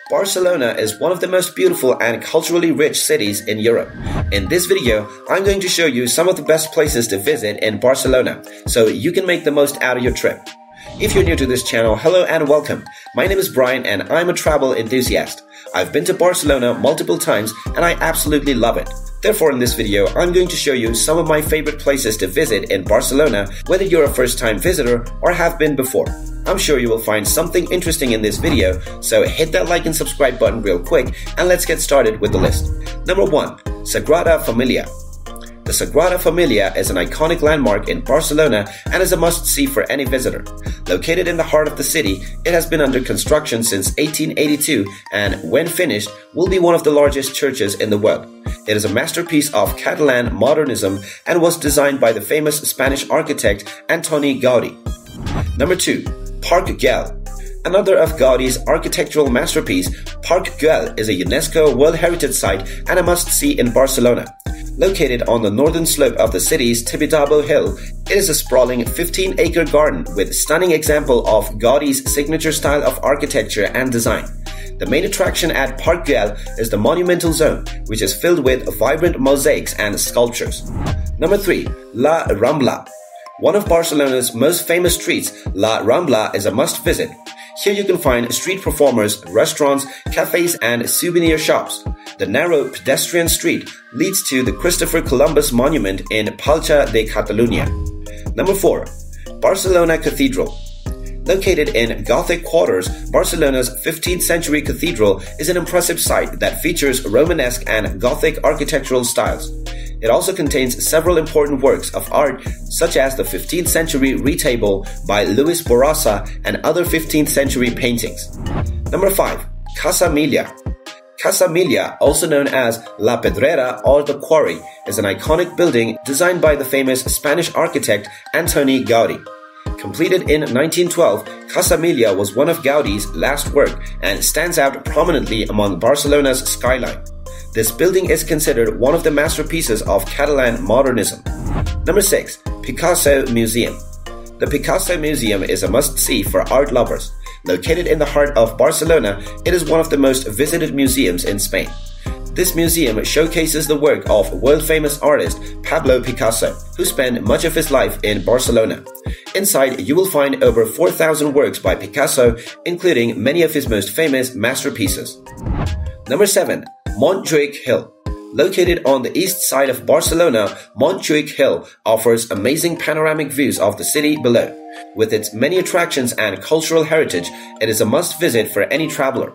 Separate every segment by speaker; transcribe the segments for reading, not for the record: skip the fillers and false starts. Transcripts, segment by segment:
Speaker 1: Barcelona is one of the most beautiful and culturally rich cities in Europe. In this video, I'm going to show you some of the best places to visit in Barcelona, so you can make the most out of your trip. If you're new to this channel, hello and welcome. My name is Brian and I'm a travel enthusiast. I've been to Barcelona multiple times and I absolutely love it. Therefore, in this video, I'm going to show you some of my favorite places to visit in Barcelona, whether you're a first-time visitor or have been before. I'm sure you will find something interesting in this video, so hit that like and subscribe button real quick and let's get started with the list. Number 1. Sagrada Familia. The Sagrada Familia is an iconic landmark in Barcelona and is a must-see for any visitor. Located in the heart of the city, it has been under construction since 1882 and, when finished, will be one of the largest churches in the world. It is a masterpiece of Catalan modernism and was designed by the famous Spanish architect Antoni Gaudí. Number 2. Parc Güell. Another of Gaudí's architectural masterpiece, Parc Güell is a UNESCO World Heritage Site and a must-see in Barcelona. Located on the northern slope of the city's Tibidabo hill, it is a sprawling 15-acre garden with a stunning example of Gaudí's signature style of architecture and design. The main attraction at Parc Güell is the monumental zone, which is filled with vibrant mosaics and sculptures. Number 3. La Rambla. One of Barcelona's most famous streets, La Rambla is a must-visit. Here you can find street performers, restaurants, cafes, and souvenir shops. The narrow pedestrian street leads to the Christopher Columbus Monument in Palcha de Catalunya. Number 4. Barcelona Cathedral. Located in Gothic quarters, Barcelona's 15th century cathedral is an impressive site that features Romanesque and Gothic architectural styles. It also contains several important works of art such as the 15th century retable by Luis Borrasa and other 15th century paintings. Number 5. Casa Milà. Casa Milà, also known as La Pedrera or the Quarry, is an iconic building designed by the famous Spanish architect Antoni Gaudí. Completed in 1912, Casa Milà was one of Gaudí's last work and stands out prominently among Barcelona's skyline. This building is considered one of the masterpieces of Catalan modernism. Number 6. Picasso Museum. The Picasso Museum is a must-see for art lovers. Located in the heart of Barcelona, it is one of the most visited museums in Spain. This museum showcases the work of world-famous artist Pablo Picasso, who spent much of his life in Barcelona. Inside, you will find over 4,000 works by Picasso, including many of his most famous masterpieces. Number 7. Montjuïc Hill. Located on the east side of Barcelona, Montjuïc Hill offers amazing panoramic views of the city below. With its many attractions and cultural heritage, it is a must-visit for any traveler.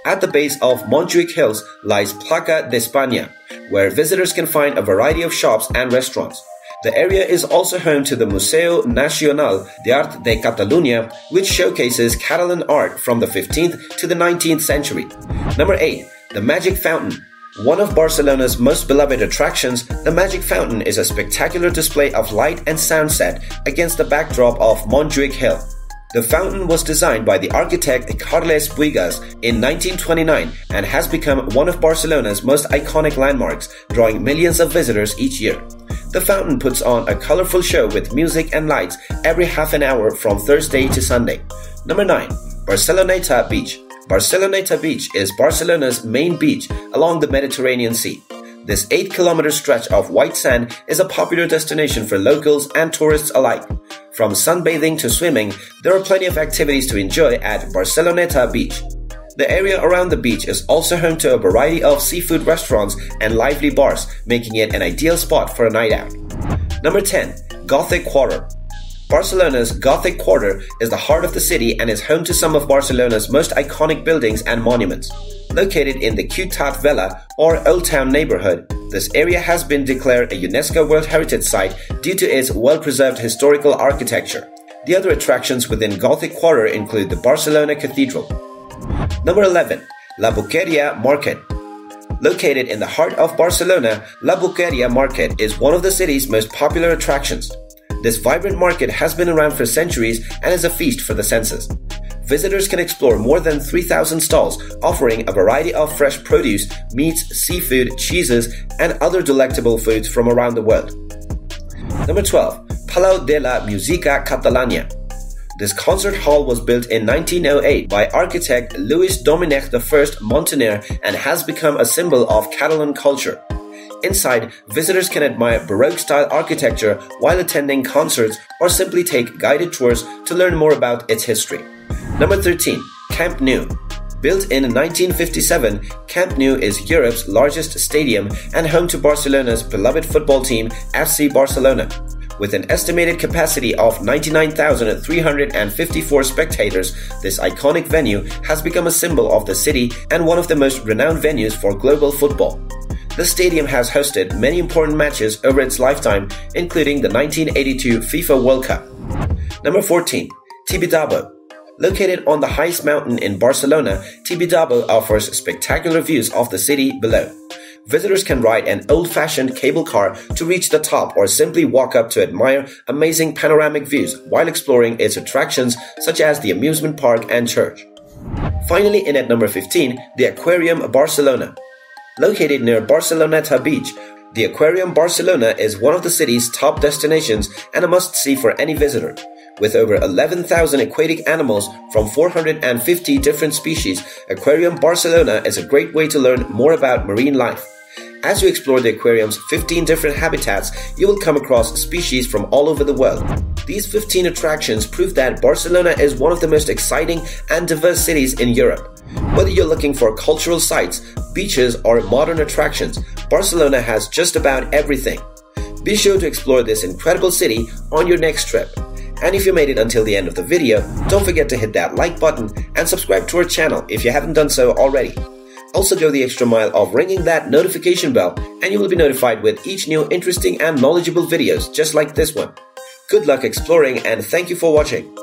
Speaker 1: At the base of Montjuïc Hills lies Plaça d'Espanya, where visitors can find a variety of shops and restaurants. The area is also home to the Museu Nacional d'Art de Catalunya, which showcases Catalan art from the 15th to the 19th century. Number 8. The Magic Fountain. One of Barcelona's most beloved attractions, the Magic Fountain is a spectacular display of light and sound set against the backdrop of Montjuïc Hill. The fountain was designed by the architect Carles Buigas in 1929 and has become one of Barcelona's most iconic landmarks, drawing millions of visitors each year. The fountain puts on a colorful show with music and lights every half an hour from Thursday to Sunday. Number 9. Barceloneta Beach. Barceloneta Beach is Barcelona's main beach along the Mediterranean Sea. This 8-kilometer stretch of white sand is a popular destination for locals and tourists alike. From sunbathing to swimming, there are plenty of activities to enjoy at Barceloneta Beach. The area around the beach is also home to a variety of seafood restaurants and lively bars, making it an ideal spot for a night out. Number 10. Gothic Quarter. Barcelona's Gothic Quarter is the heart of the city and is home to some of Barcelona's most iconic buildings and monuments. Located in the Ciutat Vella or Old Town neighborhood, this area has been declared a UNESCO World Heritage Site due to its well-preserved historical architecture. The other attractions within Gothic Quarter include the Barcelona Cathedral. Number 11. La Boqueria Market. Located in the heart of Barcelona, La Boqueria Market is one of the city's most popular attractions. This vibrant market has been around for centuries and is a feast for the senses. Visitors can explore more than 3,000 stalls offering a variety of fresh produce, meats, seafood, cheeses, and other delectable foods from around the world. Number 12. Palau de la Música Catalana. This concert hall was built in 1908 by architect Louis Domènech I Montaner and has become a symbol of Catalan culture. Inside, visitors can admire Baroque-style architecture while attending concerts or simply take guided tours to learn more about its history. Number 13. Camp Nou. Built in 1957, Camp Nou is Europe's largest stadium and home to Barcelona's beloved football team FC Barcelona. With an estimated capacity of 99,354 spectators, this iconic venue has become a symbol of the city and one of the most renowned venues for global football. The stadium has hosted many important matches over its lifetime, including the 1982 FIFA World Cup. Number 14. Tibidabo. Located on the highest mountain in Barcelona, Tibidabo offers spectacular views of the city below. Visitors can ride an old-fashioned cable car to reach the top or simply walk up to admire amazing panoramic views while exploring its attractions such as the amusement park and church. Finally, in at number 15, the Aquarium Barcelona. Located near Barceloneta beach, the Aquarium Barcelona is one of the city's top destinations and a must-see for any visitor. With over 11,000 aquatic animals from 450 different species, Aquarium Barcelona is a great way to learn more about marine life. As you explore the aquarium's 15 different habitats, you will come across species from all over the world. These 15 attractions prove that Barcelona is one of the most exciting and diverse cities in Europe. Whether you're looking for cultural sites, beaches, or modern attractions, Barcelona has just about everything. Be sure to explore this incredible city on your next trip. And if you made it until the end of the video, don't forget to hit that like button and subscribe to our channel if you haven't done so already. Also go the extra mile of ringing that notification bell and you will be notified with each new interesting and knowledgeable videos just like this one. Good luck exploring and thank you for watching.